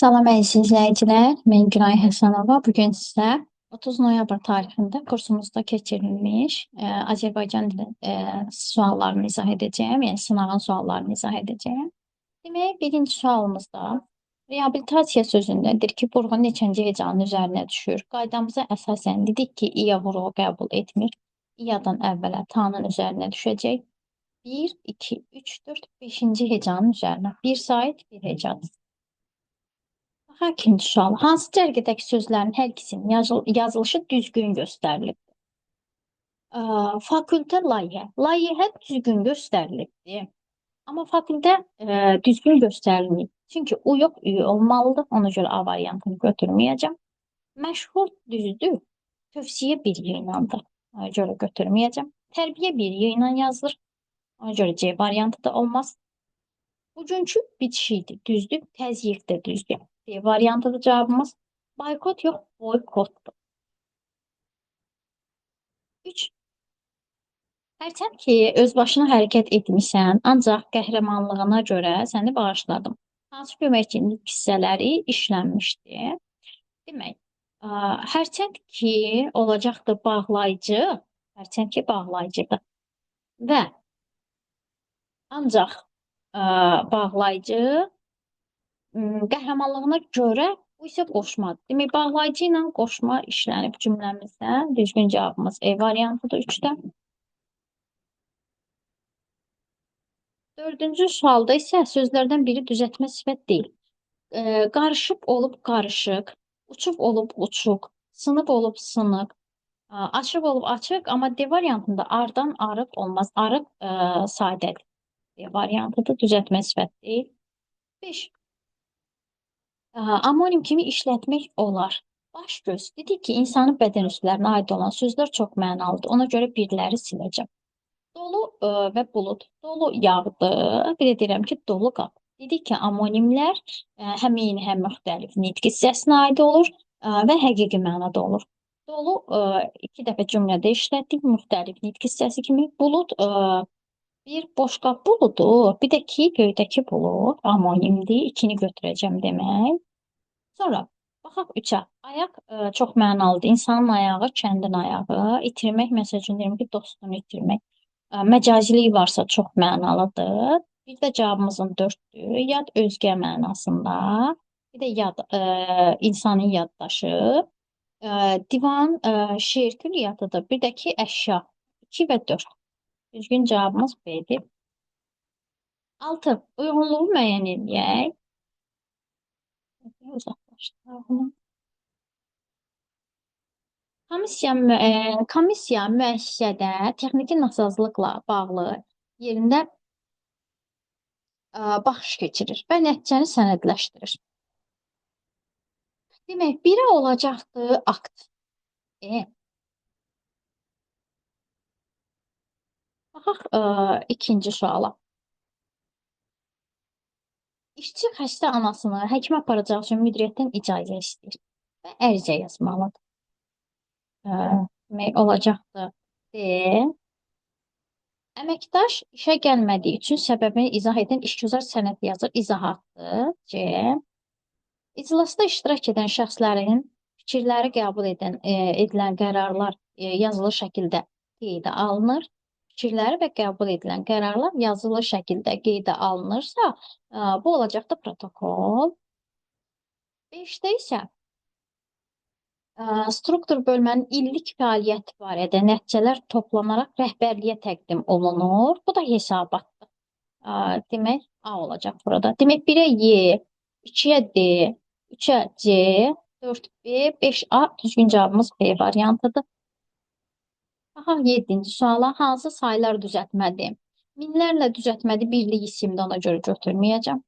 Salam əziz izləyicilər, mən Günay Həsənova. Bugün sizə 30 noyabr tarixində kursumuzda keçirilmiş Azərbaycan dili suallarını izah edəcəyəm, yəni sınağın suallarını izah edəcəyəm. Demək, birinci sualımızda reabilitasiya sözündədir ki, vurğu neçənci hecanın üzərinə düşür? Qaydamıza əsasən dedik ki, iya vurğu qəbul etmir. İyadan əvvələ tanın üzərinə düşəcək. 1, 2, 3, 4, 5-ci hecanın üzərinə. Bir sayt, bir hecadır. İkinci sual. Hansı cərgədəki sözlərin hər ikisinin yazılışı düzgün göstərilib? Fakültə layihə. Layihə düzgün göstərilibdir. Amma fakültə düzgün göstərilməyib. Çünki u yox, ü olmalıdır. Ona görə A variantını götürməyəcəm. Məşhur düzdür. Tövsiyə bir y iləndir. Ona görə götürməyəcəm. Tərbiyə bir y ilə yazılır. Ona görə C variantı da olmaz. Bugünkü bitişikdir, düzdür. Təzyiq də düzdür. D variantıdır cavabımız. Boykot yox, boykotdur. 3. Hərçənd ki, öz başına hərəkət etmişsən, ancaq qəhrəmanlığına görə səni bağışladım. Hansı köməkçilik hissələri işlənmişdir? Demək, hərçənd ki, olacaqdır bağlayıcı, hərçənd ki, bağlayıcıdır. Və ancaq bağlayıcı qəhrəmanlığına görə bu isə qoşmadır. Demək, bağlayıcı ilə qoşma işlənib cümləmizdə. Düzgün cavabımız E variantıdır 3-də. Dördüncü sualda isə sözlərdən biri düzəltmə sifət deyil. Qarışıb olub qarışıq, uçub olub uçuq, sınıb olub sınıq, açıq olub açıq, amma D variantında ardan arıq olmaz. Arıq sadədir. D variantıdır, düzəltmə sifət deyil. 5. Amonim kimi işlətmək olar. Baş göz. Dedik ki, insanın bədən üzvlərinə aid olan sözlər çox mənalıdır. Ona görə birləri siləcəm. Dolu və bulud. Dolu yağdı. Bir də deyirəm ki, dolu qap. Dedik ki, amonimlər həm eyni, həm müxtəlif nitq hissəsinə aid olur və həqiqi mənada olur. Dolu 2 dəfə cümlədə işlətdik, müxtəlif nitq hissəsi kimi. Bulud bir boş qap buludu, bir də ki, göydəki bulud amonimdir. 2-ni götürəcəm demək. Sonra baxaq 3-ə. Ayaq çox mənalıdır. İnsanın ayağı, kəndin ayağı. İtirmək, məsələn, deyirəm ki, dostunu itirmək. Məcazilik varsa çox mənalıdır. Bir də cavabımızın 4-dür. Yad özgə mənasında. Bir də yad insanın yaddaşı. Divan şeir külliyatıdır. Bir də ki əşya. 2 və 4. Düzgün cavabımız B-dir. 6. Uyğunluğu müəyyən edək. Uzaqlaşdıralım. Komissiya müəssisədə texniki nasazlıqla bağlı yerində baxış keçirir və nəticəni sənədləşdirir. Demək, biri olacaqdır akt. Baxaq ikinci suala. İşçi xəstə anasını həkimə aparacağı üçün müdiriyyətdən icazə istəyir və ərizə yazmalıdır. Demək, olacaqdır D. Əməkdaş işə gəlmədiyi üçün səbəbini izah edən işgüzar sənəd yazır, izahatdır. C. İclasda iştirak edən şəxslərin fikirləri qəbul edilən qərarlar yazılı şəkildə qeydə alınır. Fikirləri və qəbul edilən qərarlar yazılı şəkildə qeydə alınırsa, bu olacaqdır protokol. 5-də isə struktur bölmənin illik fəaliyyəti barədə nəticələr toplanaraq rəhbərliyə təqdim olunur. Bu da hesabatdır. Demək, A olacaq burada. Demək, 1-ə Y, 2-yə D, 3-ə C, 4B, 5A düzgün cavabımız B variantıdır. Baxaq 7-ci suala. Hansı sayılar düzəltmədir? Minlərlə düzəltmədi, birlik isimdə, ona görə götürməyəcəm.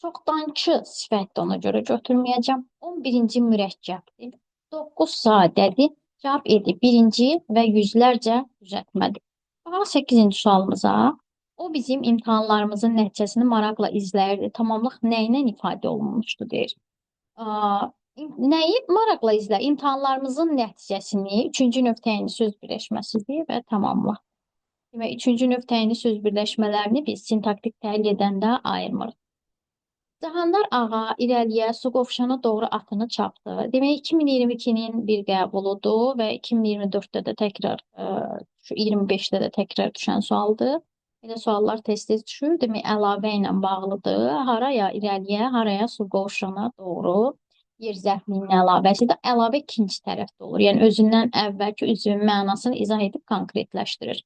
Çoxdankı sifətdə, ona görə götürməyəcəm. 11-ci mürəkkəbdir. 9 sadədir. Cavab edir. Birinci və yüzlərcə düzəltmədir. Baxaq 8-ci sualımıza. O bizim imtahanlarımızın nəticəsini maraqla izləyirdi. Tamamlıq nə ilə ifadə olunmuşdu, deyir. Nəyi maraqla izlə? İmtahanlarımızın nəticəsini 3-cü növ təyinli söz birləşməsidir və tamamlıq. Demək, 3-cü növ təyinli söz birləşmələrini biz sintaktik təhlil edəndə ayırmırıq. Cahandar ağa irəliyə su qovşana doğru atını çapdı. Demək 2022-nin bir qəbuludur və 2024-də də təkrar, şu 25-də də təkrar düşən sualdır. Belə suallar tez-tez düşür. Demək əlavə ilə bağlıdır. Haraya irəliyə, haraya su qovşana doğru yer zərfliyinin əlavəsidir. Əlavə ikinci tərəfdə olur. Yəni özündən əvvəlki üzvün mənasını izah edib konkretləşdirir.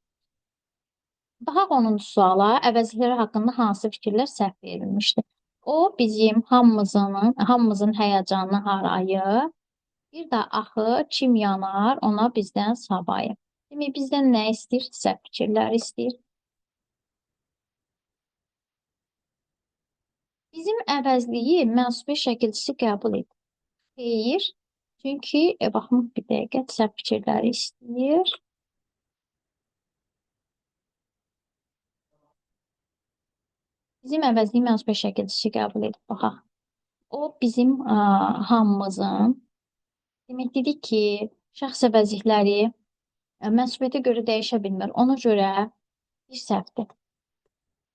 Baxaq 10-cu suala. Əvəzlikləri haqqında hansı fikirlər səhv verilmişdir? O bizim hamımızın həyəcanını harayır. Bir də axı kim yanar ona bizdən savayı. Demək bizdən nə istəyir? Səhv fikirlər istəyir. Bizim əvəzliyi mənsubi şəkilçisi qəbul edir. Xeyr. Çünki baxın bir dəqiqə səhv fikirləri istəyir. Bizim əvəzliyi mənsubi şəkilçisi qəbul edir. Baxaq. O bizim hamımızın demək dedik ki, şəxs əvəzlikləri mənsubiyyətə görə dəyişə bilmir. Ona görə bir səhvdir.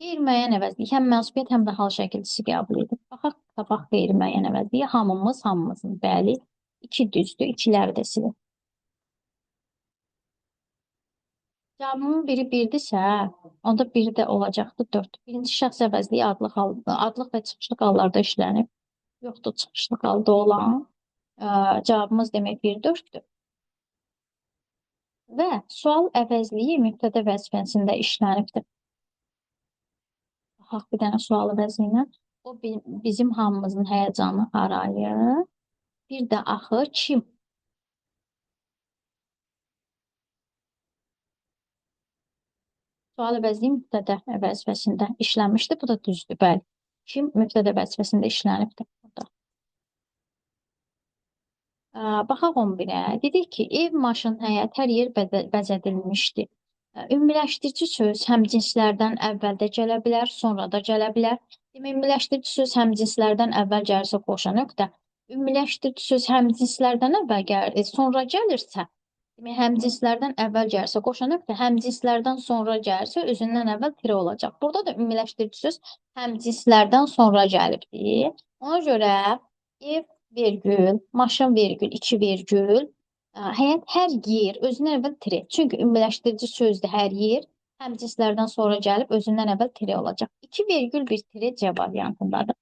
Qeyri-müəyyən əvəzlik həm mənsubiyyət, həm də hal şəkilçisi qəbul edir. Baxaq, tapaq qeyri-müəyyən əvəzliyi. Hamımız, hamımızın. Bəli, 2 düzdür, 2-ləri də silir. Cavabımın biri 1-dirsə, onda biri də olacaqdır 4. Birinci şəxs əvəzliyi adlıq və çıxışlıq hallarda işlənib. Yoxdur çıxışlıq halda olan. Cavabımız demək 1-4-dür. Və sual əvəzliyi mübtədə vəzifəsində işlənibdir. Baxaq bir dənə sual əvəzliyinə. O bizim hamımızın həyəcanı harayır. Bir də axı kim? Sual əvəzliyi mübtədə vəzifəsində işlənmişdir. Bu da düzdür, bəli. Kim mübtədə vəzifəsində işlənibdir burada. Baxaq 11-ə. Dedik ki, ev, maşın, həyət, hər yer bəzədilmişdir. Ümumiləşdirici söz həmcinslərdən əvvəl də gələ bilər, sonra da gələ bilər. Demək, ümumiləşdirici söz həmcinslərdən əvvəl gəlirsə qoşa nöqtə. Ümumiləşdirici söz həmcinslərdən əvvəl gəlir, sonra gəlirsə, demək, həmcinslərdən əvvəl gəlirsə qoşa nöqtə, həmcinslərdən sonra gəlirsə özündən əvvəl tirə olacaq. Burada da ümumiləşdirici söz həmcinslərdən sonra gəlibdir. Ona görə ev, vergül, maşın, vergül, 2 vergül, həyat, hər yer özündən əvvəl tire. Çünki ümumiləşdirici sözdür hər yer. Həmcinslərdən sonra gəlib özündən əvvəl tire olacaq. 2,1 tire C variantındadır.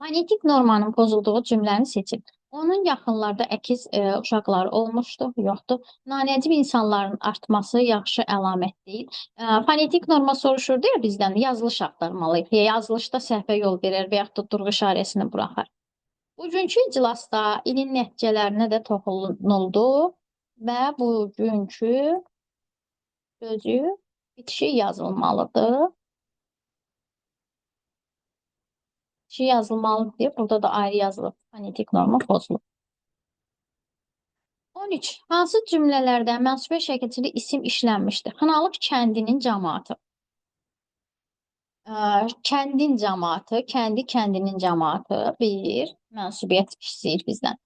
Fonetik normanın pozulduğu cümləni seçin. Onun yaxınlarda əkiz uşaqları olmuşdu, yoxdur. Nanəcib insanların artması yaxşı əlamət deyil. Fonetik norma soruşurdu ya bizdən, yazılış axtarmalıyıq. Yazılışda səhvə yol verir və yaxud da durğu işarəsini buraxar. Bugünkü iclasda ilin nəticələrinə də toxunuldu və bugünkü sözü bitişi yazılmalıdır. Bitişi yazılmalıdır deyə burada da ayrı yazılıb. Fonetik norma pozulub. 13. Hansı cümlələrdə mənsubiyyət şəkilçili isim işlənmişdir? Xınalıq kəndinin cəmaatı. Kəndin cəmaatı, kəndinin cəmaatı bir mənsubiyyət istəyir bizdən.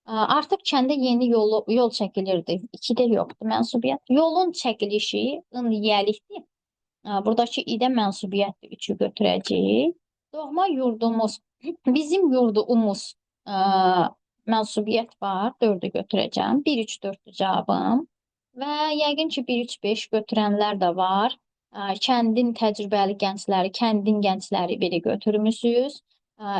Artıq kəndə yeni yol çəkilirdi. 2-də yoxdur mənsubiyyət. Yolun çəkilişi yiyəlikdir. Buradakı idə mənsubiyyətdir. 3-ü götürəcəyik. Doğma yurdumuz, bizim yurdumuz mənsubiyyət var. 4-ü götürəcəm. 1, 3, 4-dür cavabım. Və yəqin ki 1, 3, 5 götürənlər də var. Kəndin təcrübəli gəncləri, kəndin gəncləri biri götürmüsünüz.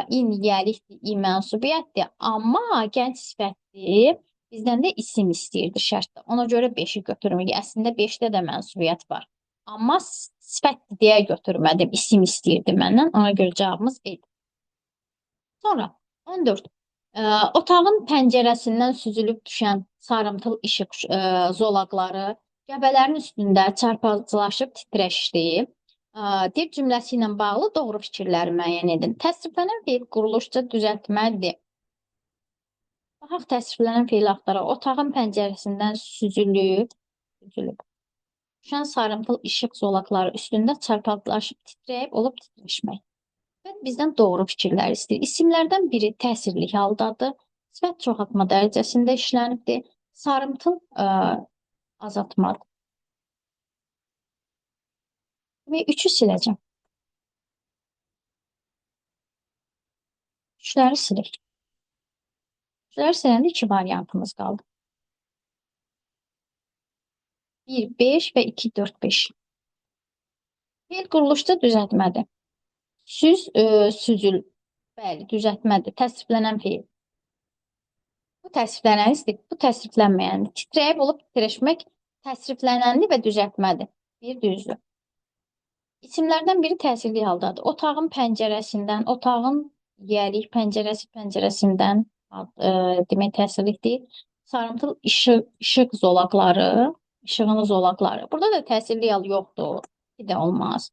İyəlikdir, mənsubiyyətdir. Amma gənc sifətdir. Bizdən də isim istəyirdi şərtdə. Ona görə 5-i götürməyik. Əslində 5-də də mənsubiyyət var. Amma sifətdir deyə götürmədim. İsim istəyirdi məndən. Ona görə cavabımız edir. Sonra 14. Otağın pəncərəsindən süzülüb düşən sarımtıl işıq zolaqları qəbələrin üstündə çarpazlaşıb titrəşdi. Dil cümləsi ilə bağlı doğru fikirləri müəyyən edin. Təsriflənən feil quruluşca düzəltməlidir. Baxaq, təsriflənən feil axtaraq. Otağın pəncərəsindən süzülüb düşən sarımtıl işıq zolaqları üstündə çarpazlaşıb titrəyib olub titrəşmək. Və bizdən doğru fikirlər istəyir. İsimlərdən biri təsirli haldadır. Sifət çoxaltma dərəcəsində işlənibdir. Sarımtıl azaltmadır. Və 3-ü siləcəm. Üçləri silək. Üçləri siləndə iki variantımız qaldı. 1, 5 və 2, 4, 5. Fe'l quruluşda düzəltmədir. Süzül. Bəli, düzəltmədir. Təsriflənən fe'l. Bu təsriflənəndir, bu təsriflənməyəndir. Titrəyib olub titrəşmək təsriflənəndir və düzəltmədir. Bir düzdür. İsimlərdən biri təsirli haldadır. Otağın pəncərəsindən, otağın yiyəlik pəncərəsindən demək təsirlidir. Sarımtıl işıq zolaqları, işığın zolaqları. Burada da təsirli hal yoxdur. Bir də olmaz.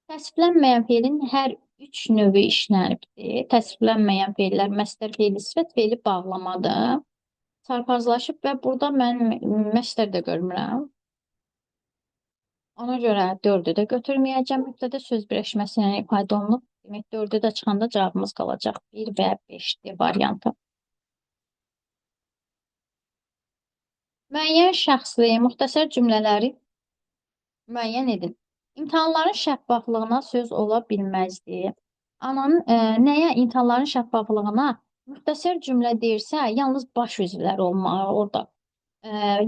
Təsriflənməyən fe'lin hər üç növü işlənibdir. Təsriflənməyən fe'llər məstər fe'li, sifət fe'li bağlamadır. Çarpazlaşıb və burada mən məstər də görmürəm. Ona görə 4'ü də götürməyəcəm. Mübtədə söz birləşməsi ilə ifadə olunub. Demək 4'ü də çıxanda cavabımız qalacaq 1 və 5'dir variantı. Müəyyən şəxsli müxtəsər cümlələri müəyyən edin. İmtahanların şəffaflığına söz ola bilməzdi. Nəyə imtahanların şəffaflığına müxtəsər cümlə deyirsə, yalnız baş üzvləri olmalı orada.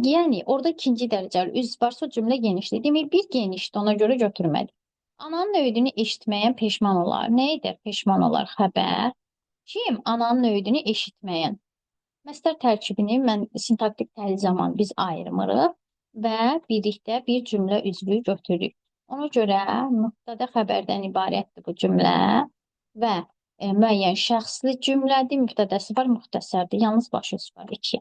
Yəni, orada ikinci dərəcəli üzv varsa o cümlə genişdir. Demək, bir genişdir, ona görə götürmədik. Ananın öyüdünü eşitməyən peşman olar. Nə edir? Peşman olar, xəbər. Kim? Ananın öyüdünü eşitməyən. Məstər tərkibini mən sintaktik təhlil zamanı biz ayırmırıq və birlikdə bir cümlə üzvü götürürük. Ona görə mübtədə xəbərdən ibarətdir bu cümlə və müəyyən şəxsli cümlədir, mübtədəsi var, müxtəsərdir, yalnız baş üzv var, 2.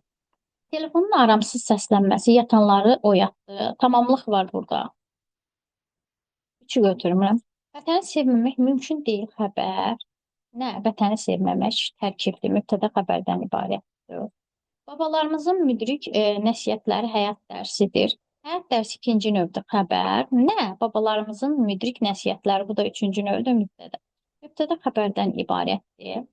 Telefonun aramsız səslənməsi yatanları oyatdı. Tamamlıq var burada. 3'ü götürmürəm. Vətəni sevməmək mümkün deyil, xəbər. Nə? Vətəni sevməmək tərkibdir, mübtədə xəbərdən ibarətdir. Babalarımızın müdrik nəsihətləri həyat dərsidir. Həyat dərsi ikinci növdür, xəbər. Nə? Babalarımızın müdrik nəsihətləri, bu da üçüncü növdür, mübtədə. Mübtədə xəbərdən ibarətdir.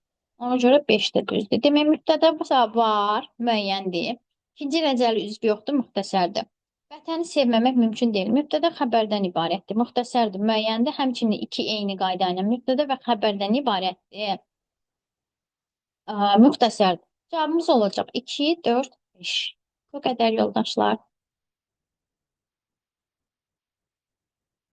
Ona görə 5 də düzdür. Demək, mübtədə var, müəyyəndir. İkinci dərəcəli üzv yoxdur, müxtəsərdir. Vətəni sevməmək mümkün deyil. Mübtədə xəbərdən ibarətdir. Müxtəsərdir, müəyyəndir. Həmçinin 2 eyni qayda ilə mübtədə və xəbərdən ibarətdir. Müxtəsərdir. Cavabımız olacaq 2, 4, 5. Bu qədər yoldaşlar.